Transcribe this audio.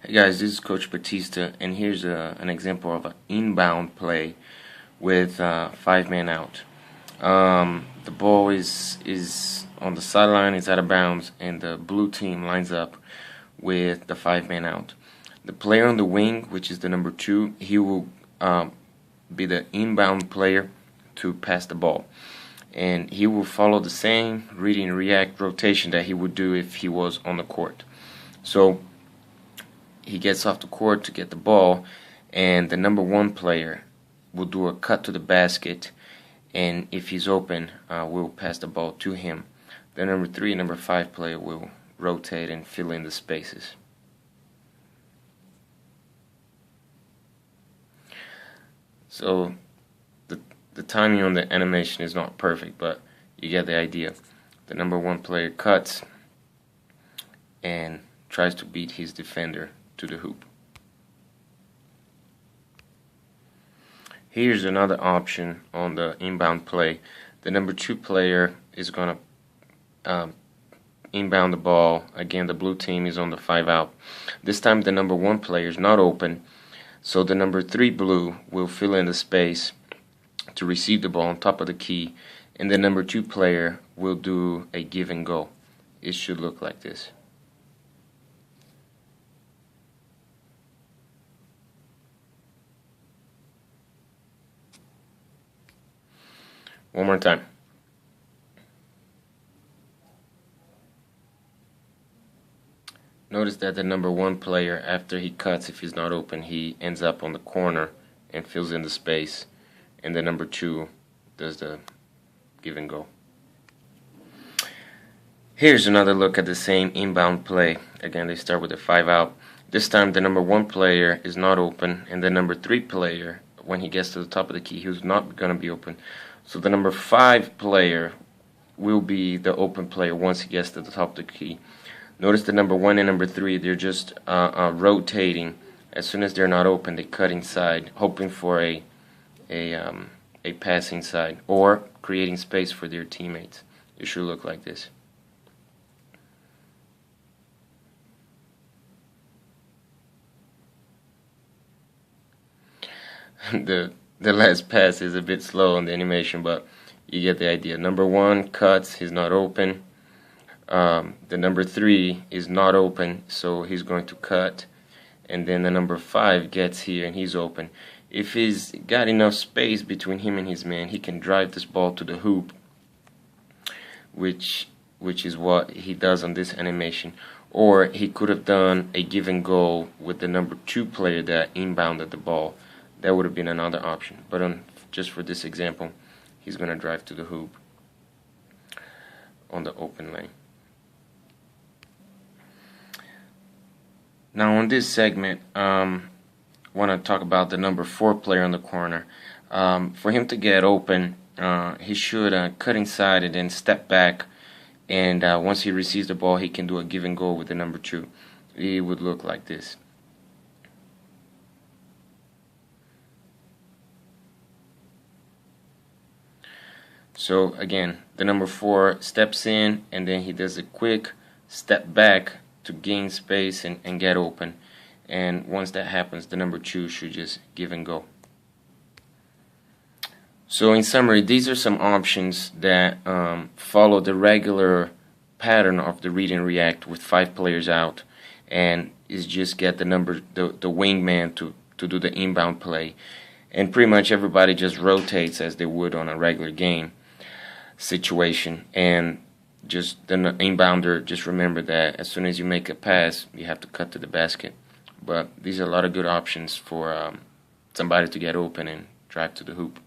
Hey guys, this is Coach Batista, and here's an example of an inbound play with 5 men out. The ball is on the sideline, it's out of bounds, and the blue team lines up with the 5 men out. The player on the wing, which is the number 2, he will be the inbound player to pass the ball, and he will follow the same read and react rotation that he would do if he was on the court. So he gets off the court to get the ball, and the number 1 player will do a cut to the basket, and if he's open, we'll pass the ball to him. The number 3 and number 5 player will rotate and fill in the spaces. So the timing on the animation is not perfect, but you get the idea. The number 1 player cuts and tries to beat his defender to the hoop. Here's another option on the inbound play. The number 2 player is going to inbound the ball. Again, the blue team is on the 5 out. This time the number 1 player is not open, so the number 3 blue will fill in the space to receive the ball on top of the key, and the number 2 player will do a give and go. It should look like this. One more time. Notice that the number 1 player, after he cuts, if he's not open, he ends up on the corner and fills in the space, and the number 2 does the give and go. Here's another look at the same inbound play. Again, they start with the 5 out. This time the number 1 player is not open, and the number 3 player, when he gets to the top of the key, he's not going to be open. So the number 5 player will be the open player once he gets to the top of the key. Notice the number 1 and number 3, they're just rotating. As soon as they're not open, they cut inside, hoping for a pass inside or creating space for their teammates. It should look like this. The last pass is a bit slow on the animation, but you get the idea. Number 1 cuts, he's not open. The number 3 is not open, so he's going to cut, and then the number 5 gets here and he's open. If he's got enough space between him and his man, he can drive this ball to the hoop, which is what he does on this animation. Or he could have done a give and go with the number 2 player that inbounded the ball. That would have been another option, but just for this example, he's going to drive to the hoop on the open lane. Now on this segment, I want to talk about the number 4 player on the corner. For him to get open, he should cut inside and then step back, and once he receives the ball, he can do a give and go with the number 2. It would look like this. So again, the number 4 steps in, and then he does a quick step back to gain space and get open. And once that happens, the number 2 should just give and go. So in summary, these are some options that follow the regular pattern of the read and react with 5 players out, and is just get the wingman to do the inbound play. And pretty much everybody just rotates as they would on a regular game situation, and just the inbounder, just remember that as soon as you make a pass, you have to cut to the basket. But these are a lot of good options for somebody to get open and drive to the hoop.